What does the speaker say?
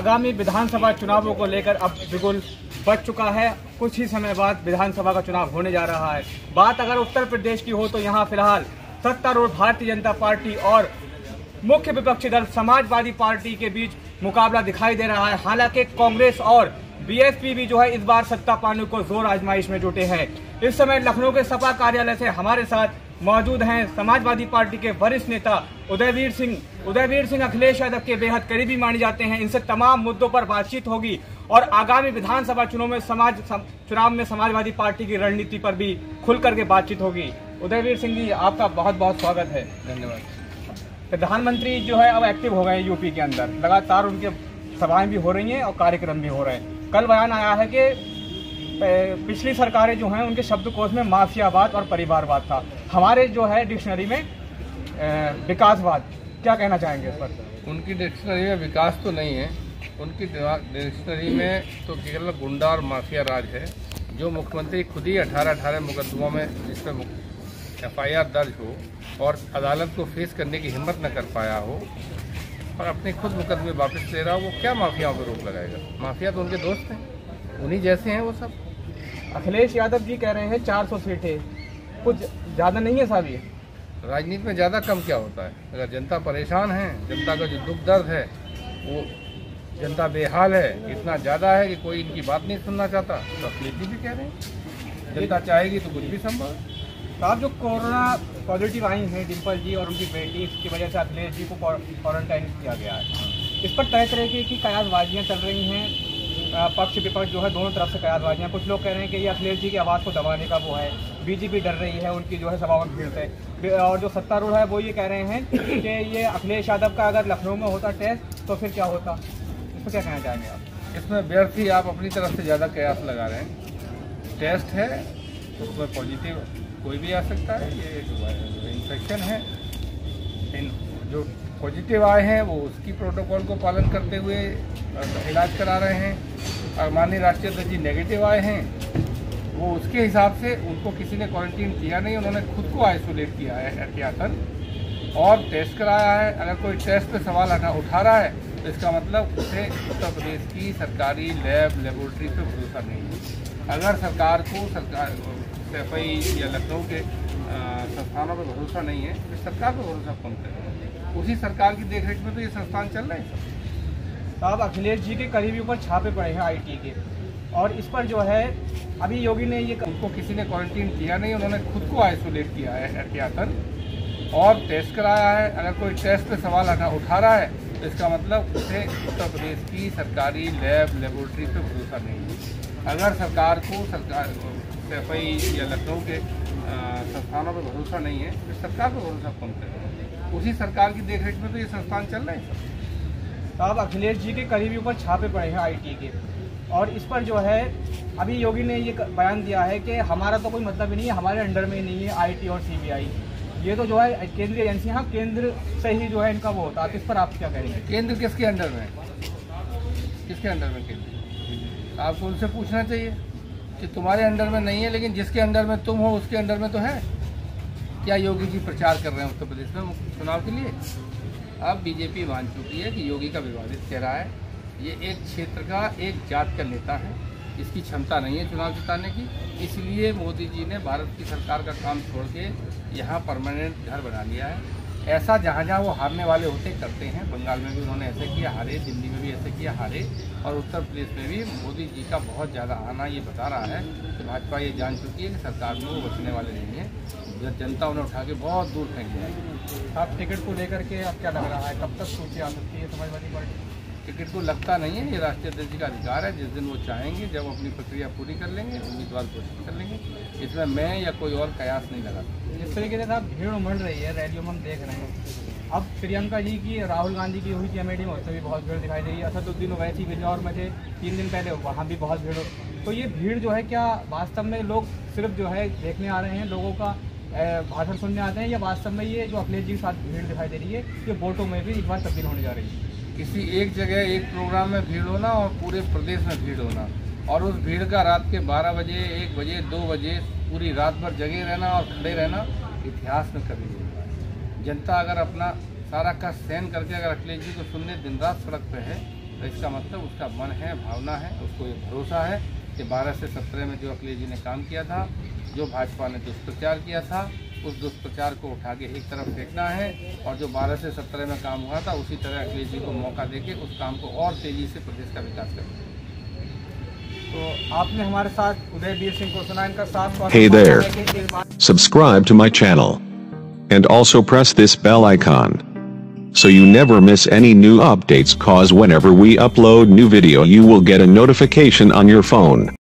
आगामी विधानसभा चुनावों को लेकर अब बिगुल बच चुका है। कुछ ही समय बाद विधानसभा का चुनाव होने जा रहा है। बात अगर उत्तर प्रदेश की हो तो यहाँ फिलहाल सत्तारूढ़ भारतीय जनता पार्टी और मुख्य विपक्षी दल समाजवादी पार्टी के बीच मुकाबला दिखाई दे रहा है। हालांकि कांग्रेस और बीएसपी भी जो है इस बार सत्ता पाने को जोर आजमाइश में जुटे हैं। इस समय लखनऊ के सपा कार्यालय से हमारे साथ मौजूद हैं समाजवादी पार्टी के वरिष्ठ नेता उदयवीर सिंह अखिलेश यादव के बेहद करीबी माने जाते हैं। इनसे तमाम मुद्दों पर बातचीत होगी और आगामी विधानसभा चुनाव में समाजवादी पार्टी की रणनीति पर भी खुल करके बातचीत होगी। उदयवीर सिंह जी, आपका बहुत बहुत स्वागत है। धन्यवाद। प्रधानमंत्री जो है अब एक्टिव हो गए हैं यूपी के अंदर, लगातार उनके सभाएं भी हो रही हैं और कार्यक्रम भी हो रहे हैं। कल बयान आया है कि पिछली सरकारें जो हैं उनके शब्दकोश में माफियावाद और परिवारवाद था, हमारे जो है डिक्शनरी में विकासवाद। क्या कहना चाहेंगे इस पर? उनकी डिक्शनरी में विकास तो नहीं है, उनकी डिक्शनरी में तो केवल गुंडा और माफिया राज है। जो मुख्यमंत्री खुद ही 18 मुकदमों में जिसमें FIR दर्ज हो और अदालत को फेस करने की हिम्मत न कर पाया हो और अपने खुद मुकदमे वापस ले रहा हो, वो क्या माफियाओं पर रोक लगाएगा? माफिया तो उनके दोस्त हैं, उन्हीं जैसे हैं वो सब। अखिलेश यादव जी कह रहे हैं 400 सीटें कुछ ज़्यादा नहीं है साहब। ये राजनीति में ज़्यादा कम क्या होता है? अगर जनता परेशान है, जनता का जो दुख दर्द है वो जनता बेहाल है, इतना ज़्यादा है कि कोई इनकी बात नहीं सुनना चाहता, तो अखिलेश जी भी कह रहे हैं जनता चाहेगी तो कुछ भी संभव। साहब, जो कोरोना पॉजिटिव आई हैं डिम्पल जी और उनकी बेटी, इसकी वजह से अखिलेश जी को क्वारंटाइन किया गया है। इस पर तरह तरह की कयासबाजियाँ चल रही हैं, पक्ष विपक्ष जो है दोनों तरफ से कयासबाजियाँ। कुछ लोग कह रहे हैं कि ये अखिलेश जी की आवाज़ को दबाने का वो है, बीजेपी डर रही है उनकी जो है सभाओं में भीड़ से, और जो सत्तारूढ़ है वो ये कह रहे हैं कि ये अखिलेश यादव का अगर लखनऊ में होता टेस्ट तो फिर क्या होता। इस पर क्या कहना चाहेंगे आप? इसमें व्यर्थ ही आप अपनी तरफ से ज़्यादा कयास लगा रहे हैं। टेस्ट है उसमें पॉजिटिव कोई भी आ सकता है, ये इन्फेक्शन है। जो पॉजिटिव आए हैं वो उसकी प्रोटोकॉल को पालन करते हुए इलाज करा रहे हैं, और माननीय राष्ट्रीय अध्यक्ष जी नेगेटिव आए हैं वो उसके हिसाब से, उनको किसी ने क्वारंटीन किया नहीं, उन्होंने खुद को आइसोलेट किया है एहतियातन और टेस्ट कराया है। अगर कोई टेस्ट पे सवाल उठा रहा है तो इसका मतलब उसे उत्तर प्रदेश की सरकारी लेबोरेटरी पे भरोसा नहीं है। अगर सरकार को SFI या लखनऊ के संस्थानों पर भरोसा नहीं है तो सरकार पर भरोसा कौन करेगा? उसी सरकार की देखरेख में तो ये संस्थान चल रहे हैं। साहब, अखिलेश जी के करीबियों पर छापे पड़े हैं IT के, और इस पर जो है अभी योगी ने ये, उनको किसी ने क्वारंटीन किया नहीं, उन्होंने खुद को आइसोलेट किया है एहतियातन और टेस्ट कराया है। अगर कोई टेस्ट पे सवाल उठा रहा है तो इसका मतलब उसे उत्तर प्रदेश की सरकारी लेबोरेटरी पे भरोसा नहीं है। अगर सरकार को SFI या लखनऊ के संस्थानों पर भरोसा नहीं है तो सरकार पर भरोसा कौन करेगा? उसी सरकार की देखरेख में तो ये संस्थान चल रहे हैं। साहब, अखिलेश जी के करीबियों पर छापे पड़े हैं IT के, और इस पर जो है अभी योगी ने ये बयान दिया है कि हमारा तो कोई मतलब ही नहीं है, हमारे अंडर में ही नहीं है IT और CBI। ये तो जो है केंद्रीय एजेंसियाँ, केंद्र से ही जो है इनका वो होता है। इस पर आप क्या कहेंगे? केंद्र किसके अंडर में? किसके अंडर में केंद्र? आपको उनसे पूछना चाहिए कि तुम्हारे अंडर में नहीं है, लेकिन जिसके अंडर में तुम हो उसके अंडर में तो है। क्या योगी जी प्रचार कर रहे हैं उत्तर प्रदेश में चुनाव के लिए? अब बीजेपी मान चुकी है कि योगी का विवादित चेहरा है, ये एक क्षेत्र का एक जात का नेता है, इसकी क्षमता नहीं है चुनाव जिताने की। इसलिए मोदी जी ने भारत की सरकार का काम छोड़ के यहाँ परमानेंट घर बना लिया है। ऐसा जहाँ जहाँ वो हारने वाले होते करते हैं। बंगाल में भी उन्होंने ऐसे किया, हारे। दिल्ली में भी ऐसे किया, हारे। और उत्तर प्रदेश में भी मोदी जी का बहुत ज़्यादा आना ये बता रहा है कि भाजपा ये जान चुकी है कि सरकार में वो बचने वाले नहीं है। जनता उन्हें उठा के बहुत दूर फेंक दिया। आप टिकट को लेकर के अब क्या लग रहा है, कब तक सूची आ सकती है समाजवादी पार्टी? टिकट को लगता नहीं है, ये राष्ट्रीय अध्यक्ष जी का अधिकार है। जिस दिन वो चाहेंगे, जब अपनी प्रक्रिया पूरी कर लेंगे, उम्मीदवार घोषित कर लेंगे। इसमें मैं या कोई और कयास नहीं लगा। जिस तरीके से साहब भीड़ उमड़ रही है रैलियों में, हम देख रहे हैं। अब प्रियंका जी की, राहुल गांधी की हुई थी अमेठी में, उससे भी बहुत भीड़ दिखाई दे रही है। असदुद्दीन ओवैसी बिजनौर में थे 3 दिन पहले, वहाँ भी बहुत भीड़। तो ये भीड़ जो है, क्या वास्तव में लोग सिर्फ जो है देखने आ रहे हैं, लोगों का भाषण सुनने आते हैं, या वास्तव में ये जो अखिलेश जी के साथ भीड़ दिखाई दे रही है ये वोटों में भी इस बार तब्दील होने जा रही है? किसी एक जगह एक प्रोग्राम में भीड़ होना और पूरे प्रदेश में भीड़ होना, और उस भीड़ का रात के 12 बजे, 1 बजे, 2 बजे पूरी रात भर जगे रहना और खड़े रहना इतिहास में कभी नहीं हुआ है। जनता अगर अपना सारा का सहन करके अगर अखिलेश जी को सुनने दिन रात सड़क पे है तो इसका मतलब उसका मन है, भावना है, उसको ये भरोसा है कि 12 से 17 में जो अखिलेश जी ने काम किया था, जो भाजपा ने दुष्प्रचार किया था, उस दुष्प्रचार को उठा के एक तरफ फेंकना है और जो 12 से 17 में काम हुआ था उसी तरह अखिलेश जी को मौका देके उस काम को और तेजी से प्रदेश का विकास करना। तो आपने हमारे साथ उदयवीर सिंह को सुना, इनका साथ। Hey there. Subscribe to my channel. And also press this bell icon. So you never miss any new updates, cause whenever we upload new video you will get a notification on your phone.